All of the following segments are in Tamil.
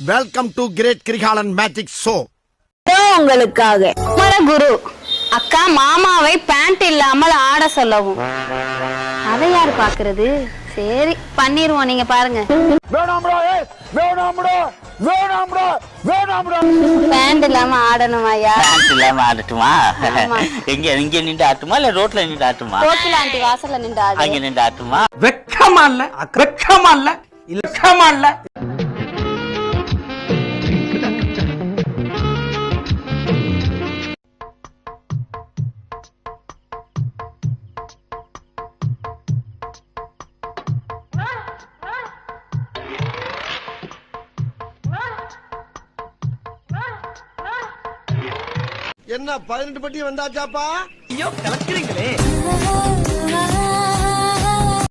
Welcome to great Kirikalan magic show. உங்களுக்காக குரு அக்கா மாமாவை பேண்ட் இல்லாமல் ஆட சொல்லவும். அதை யாரு பாக்குறது? சரி பண்ணிருவோம், நீங்க பாருங்க. பேண்ட் இல்லாம ஆடணுமாயா? பேண்ட் இல்லாம ஆடட்டுமா? எங்க இங்க நின்று ஆட்டுமா இல்ல ரோட்ல நின்று ஆட்டுமா? கோகிலா ஆண்டி வாசல்ல நின்று ஆடு. அங்க நின்று ஆட்டுமா? வெக்கமா இல்ல? வெக்கமா இல்ல? இல்லக்கமா இல்ல? என்ன 18 பட்டி வந்தாச்சாப்பா? ஐயோ கலக்குறீங்களே.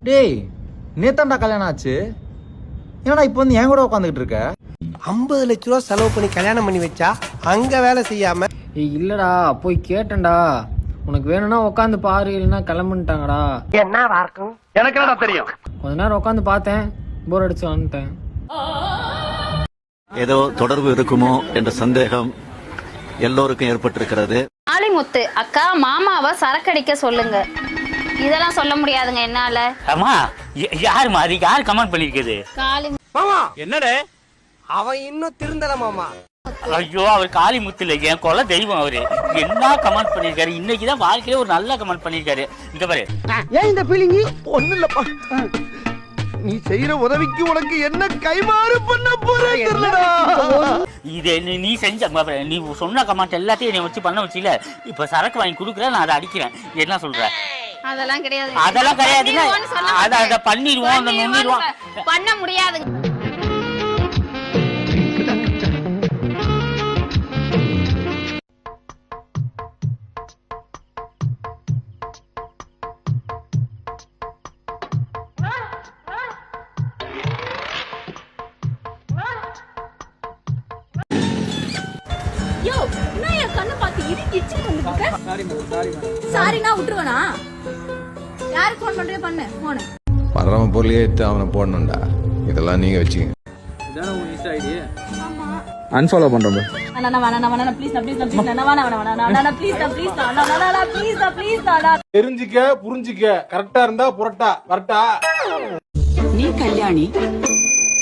டேய் நேத்தாண்டா கல்யாணம் ஆச்சு, என்னடா இப்போ வந்து என் கூட உட்காந்துக்கிட்டு இருக்க? 50 லட்ச ரூபா செலவு பண்ணி கல்யாணம் பண்ணி வச்சா அங்க வேலை செய்யாம. இல்லடா போய் கேட்டேன்டா, உனக்கு வேணும்னா உட்காந்து பாரு, இல்லைன்னா கிளம்புட்டாங்கடா. என்னவா இருக்கும் எனக்கு என்னடா தெரியும்? கொஞ்ச நேரம் உட்காந்து பார்த்தேன், போர் அடிச்சு வந்துட்டேன். ஏதோ தொடர்பு இருக்குமோ என்ற சந்தேகம் எல்லோருக்கும் ஏற்பட்டிருக்கிறது. ஆலிமுத்து அக்கா மாமாவை சரக்கடிக்க சொல்லுங்க. இதெல்லாம் சொல்ல முடியாதுங்க என்னால. அம்மா யாரு மாதிரி யார் கமெண்ட் பண்ணிருக்குது? மாமா என்னடே அவன் இன்னும் திருந்தல மாமா. ஐயோ அவர் காளி முத்துல என் கொலை தெய்வம். அவரு என்ன கமெண்ட் பண்ணிருக்காரு? இன்னைக்குதான் வாழ்க்கையில ஒரு நல்ல கமெண்ட் பண்ணிருக்காரு. இந்த பாரு. ஏன் இந்த பீலிங்? ஒண்ணு இல்லப்பா, நீ செய்யற உதவிக்கு உனக்கு என்ன கைமாறு பண்ண போறேடா. இது நீ செஞ்ச நீ சொன்ன கமெண்ட் எல்லாத்தையும் நீ வச்சு பண்ண வச்சுல. இப்ப சரக்கு வாங்கி குடுக்குற, நான் அதை அடிக்கிறேன். என்ன சொல்ற? அதெல்லாம் கிடையாது. அதெல்லாம் கிடையாது. அதை பண்ணிடுவோம், நொண்டிடுவோம். பண்ண முடியாது. சாரினா விட்டுருவனா? யாருக்கு போன் பண்றே பண்ணு போன். பரம பொருளையே எடுத்து அவனை போடணும்டா. இதெல்லாம் நீங்க வச்சுங்க. இதான உன் இன்ஸ்டா ஐடி? ஆமா. அன்ஃபாலோ பண்றேன். தெரிஞ்சிக்க புரிஞ்சிக்க, கரெக்டா இருந்தா புரட்டா வரட்டா. நீ கல்யாணி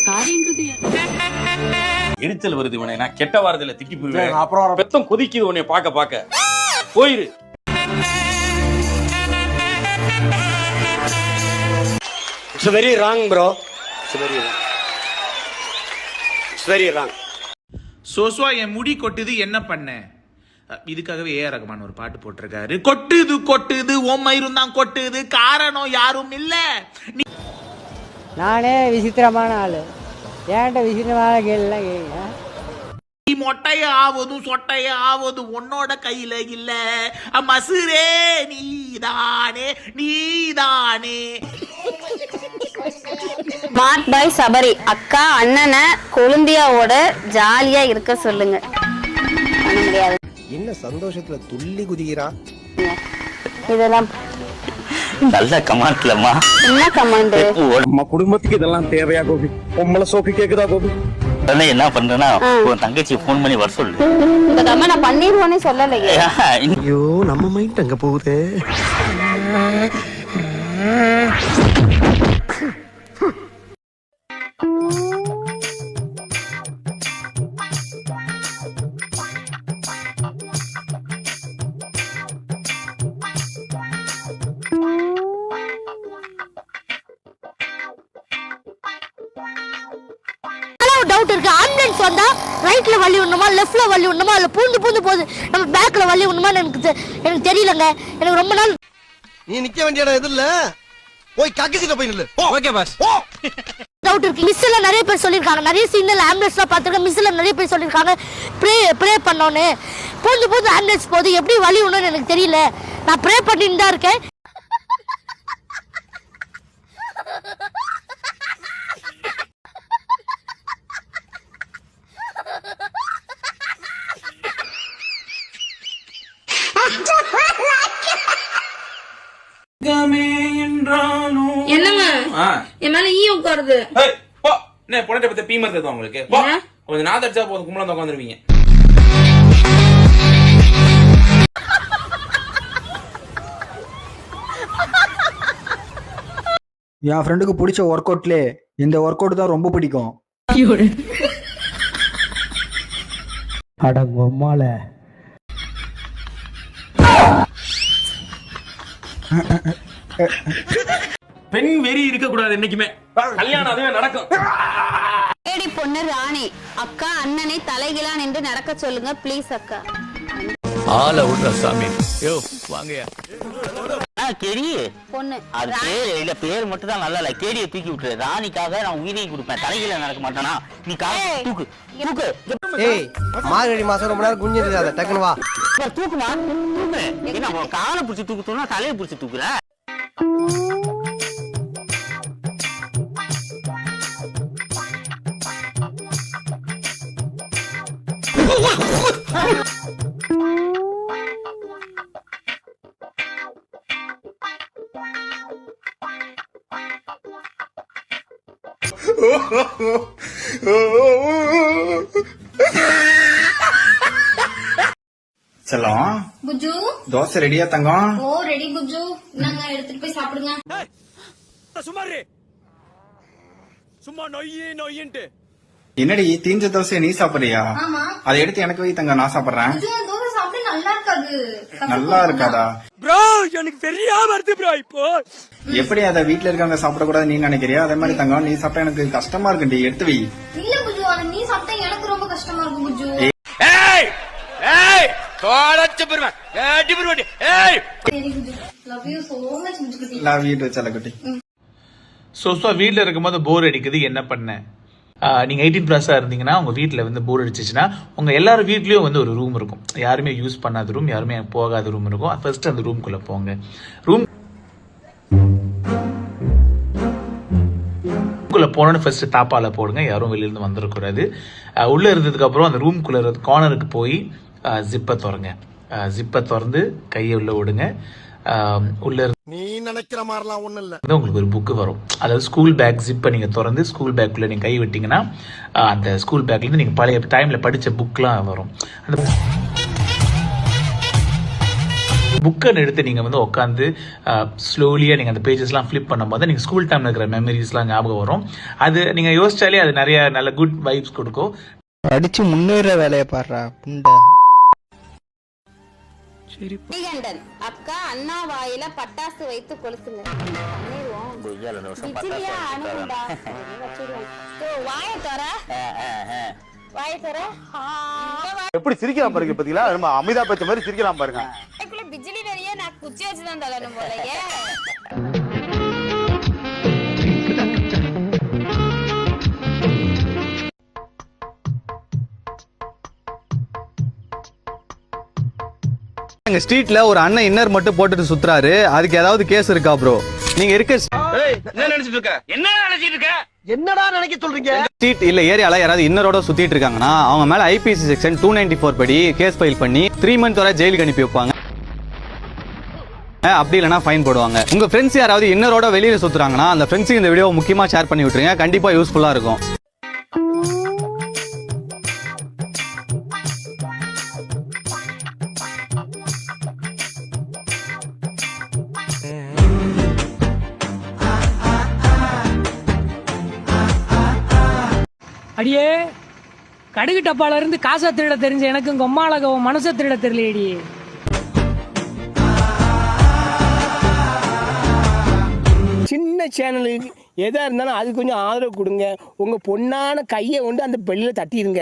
காரியங்கிறது எரிச்சல் வருது உனே, நான் கெட்ட வாரத்துல திட்டி போயிருவேன். அப்புறம் பெத்தம் கொதிக்குது உன்னை பாக்க போயிரு. It's very wrong bro. It's very wrong. It's very wrong. சோஸ்வா என் முடி கொட்டுது என்ன பண்ண? இதுக்காகவே ஏஆர் ரஹ்மான் ஒரு பாட்டு போட்டிருக்காரு. கொட்டுது கொட்டுது ஓமயிரும் தான் கொட்டுது, காரணம் யாரும் இல்ல. நானே விசித்திரமான ஆளு, ஏன்ட்ட விசித்திரமான கேள்லாம் கேட்க. நீ மொட்டைய ஆவதும் சொட்டைய ஆவதும் உன்னோட கையில இல்ல மசுரே, நீதானே நீதானே. ஸ்மார்ட் பாய் சபரி அக்கா அண்ணனை கொழுந்தியாவோட ஜாலியா இருக்க சொல்லுங்க. பண்ண முடியாது. என்ன சந்தோஷத்துல துள்ளி குதிக்கிறான். இதெல்லாம் நல்ல கமெண்ட்லம்மா. என்ன கமெண்ட்? நம்ம குடும்பத்துக்கு இதெல்லாம் தேவையா கோபி? பொம்பளை சோஃபி கேக்குதா கோபி? என்ன பண்றேன்னா உன் தங்கச்சி போன் பண்ணி வர சொல்லு. இந்த கமெண்ட் நான் பண்ணிடுவோன்னே சொல்லலையே. ஐயோ நம்ம மைண்ட் அங்க போகுது. டவுட் இருக்கு. ஆம்புலன்ஸ் வந்தா ரைட்ல வழி விடணுமா லெஃப்ட்ல வழி விடணுமா இல்ல பூந்து போகுது நம்ம பேக்ல வழி விடணுமா எனக்கு தெரியலங்க. எனக்கு ரொம்ப நாள். நீ நிக்க வேண்டிய இடம் எது இல்ல, போய் கக்கசில போய் நில்லு. Okay pass. டவுட் இருக்கு. மிஸ்ல நிறைய பேர் சொல்லிருக்காங்க, நிறைய சிக்னல் ஆம்புலன்ஸ்ல பாத்துருக்கேன். மிஸ்ல நிறைய பேர் சொல்லிருக்காங்க ப்ரே பண்ணோன்னு. பூந்து ஆம்புலன்ஸ் போகுது, எப்படி வழி விடணும்னு எனக்கு தெரியல. நான் ப்ரே பண்ணிட்டு தான் இருக்கேன். என்னங்க என் மேல ஈ உட்காருது. பொண்ணை பத்தி பீ மருந்து உங்களுக்கு கொஞ்சம் நாள் அடிச்சா போதும் கும்பலம் உட்காந்துருவீங்க. என் ஃப்ரெண்டுக்கு பிடிச்ச ஒர்க் அவுட்லே இந்த ஒர்க் அவுட் தான் ரொம்ப பிடிக்கும். அடங்கம்மால பெண் வெறி இருக்க கூடாது என்னைக்குமே. கல்யாணம் அதுவே நடக்கும். ஏடி பொண்ணு ராணி, அக்கா அண்ணனை தலைகிலா நின்று நடக்க சொல்லுங்க ப்ளீஸ் அக்கா. ஆள விடுற சாமி. யோ வாங்கயா. கேடி பொண்ணு அது பேரு இல்ல, பேர் மட்டும் தான் நல்லா இல்ல. கேடியை தூக்கி விட்டுரு. ராணிக்காக நான் உயிரை கொடுப்பேன். தலையில நடக்க மாட்டானா? நீ தூக்கு தூக்கு. ஏய் மார்கழி மாசம் ரொம்ப நேரம் குஞ்சிருக்காத, டக்குனு வா. தூக்குமா தூக்கு. என்ன காலை பிடிச்சி தூக்குனா தலையை பிடிச்சி தூக்குற? செல்லம், குஜு தோசை ரெடியா தங்கம்? ஓ ரெடி குஜு, நாங்க எடுத்துட்டு போய் சாப்பிடுங்க. என்னடி தீஞ்ச தோசையை நீ சாப்பிடுறியா? ஆமா. அதை எடுத்து எனக்கு வை தங்க, நான் சாப்பிடுறேன். குஜு தோசை சாப்பிட்டு நல்லா இருக்காது. நல்லா இருக்காதா? ப்ரோ எனக்கு சரியா வருது ப்ரோ. இப்போ எப்படி அதை வீட்டுல இருக்கவங்க சாப்பிடக்கூடாது நீ நினைக்கிறியா? அதே மாதிரி தங்கம், நீ சாப்பிட்டா எனக்கு கஷ்டமா இருக்குடி, எடுத்து வை. இல்ல குஜு, அத நீ சாப்பிட்டா எனக்கு ரொம்ப கஷ்டமா இருக்கும் குஜு. சரி குஜு, லவ் யூ so much குஜு. லவ் யூ டு செல்லக்குட்டி. ஸோ வீட்டில் இருக்கும்போது போர் அடிக்குது, என்ன பண்ண? நீங்கள் 18+ இருந்தீங்கன்னா உங்கள் வீட்டில் வந்து போர் அடிச்சிச்சுன்னா உங்கள் எல்லாரும் வீட்லேயும் வந்து ஒரு ரூம் இருக்கும். யாருமே யூஸ் பண்ணாத ரூம், யாருமே போகாத ரூம் இருக்கும். ஃபர்ஸ்ட் அந்த ரூம்குள்ளே போங்க. ரூம்குள்ளே போனோன்னு ஃபர்ஸ்ட் தாப்பால போடுங்க, யாரும் வெளியிருந்து வந்துடக்கூடாது. உள்ளே இருந்ததுக்கப்புறம் அந்த ரூம்குள்ளே கார்னருக்கு போய் ஜிப்பை திறங்க. ஜிப்பை திறந்து கையை உள்ள விடுங்க. உள்ள நீ நினைக்கிற மாதிரிலாம் ஒண்ணும் இல்ல. உங்களுக்கு ஒரு புக்கு வரும். அதாவது ஸ்கூல் பேக் ஜிப்பை நீங்க திறந்து ஸ்கூல் பேக்குள்ள நீங்க கை விட்டீங்கன்னா அந்த ஸ்கூல் பேக்ல இருந்து நீங்க பழைய டைம்ல படிச்ச புக்லாம் வரும். அந்த புக்கை எடுத்து நீங்க வந்து உட்காந்து ஸ்லோலியா நீங்க அந்த பேஜஸ்லாம் ஃபிளிப் பண்ணும்போது நீங்க ஸ்கூல் டைம்ல இருக்கிற மெமரிஸ்லாம் ஞாபகம் வரும். அது நீங்க யோசிச்சாலே அது நிறைய நல்ல குட் வைப்ஸ் கொடுக்கும். அடிச்சு முன்னேற வேலையை பாடுறா புண்டை. ஸ்ரீகண்டன், அக்கா அண்ணா வாயில பட்டாசு வைத்து கொளுத்துங்க. எப்படி சிரிக்கலாம் பாருங்க, பாத்தீங்களா? நம்ம அமிதா பச்ச மாதிரி சிரிக்கலாம் பாருங்க. பிஜிலி வெளியே நான் குச்சி வச்சுதான் தள்ளணும் போலயே. எங்க ஸ்ட்ரீட்ல ஒரு அண்ணன் இன்னர் மட்டும் போட்டுட்டு சுத்துறாரு. அதுக்கு ஏதாவது கேஸ் இருக்கா ப்ரோ? நீங்க இருக்க என்ன நினைச்சிட்டு இருக்க? என்னடா நினைக்க சொல்றீங்க? ஸ்ட்ரீட் இல்ல ஏரியால யாராவது இன்னரோட சுத்திட்டு இருக்காங்கன்னா அவங்க மேல ஐபிசி செக்ஷன் 294 படி கேஸ் ஃபைல் பண்ணி 3 months வரை ஜெயிலுக்கு அனுப்பி வைப்பாங்க. அப்படி இல்லைன்னா ஃபைன் போடுவாங்க. உங்க ஃப்ரெண்ட்ஸ் யாராவது இன்னரோட வெளியில சுத்துறாங்கன்னா அந்த ஃப்ரெண்ட்ஸுக்கு இந்த வீடியோ முக்கியமா ஷேர் பண்ணி விட்டுருங்க. கண்டிப்பா யூஸ்ஃபுல்லா இருக்கும். அடியே கடுகு டப்பால இருந்து காசை திருட தெரிஞ்ச எனக்கு உங்க அம்மாளகவும் மனசை திருட தெரியலையடி. சின்ன சேனலுக்கு எதா இருந்தாலும் அது கொஞ்சம் ஆதரவு கொடுங்க. உங்க பொண்ணான கையை கொண்டு அந்த பெல்லில தட்டிடுங்க.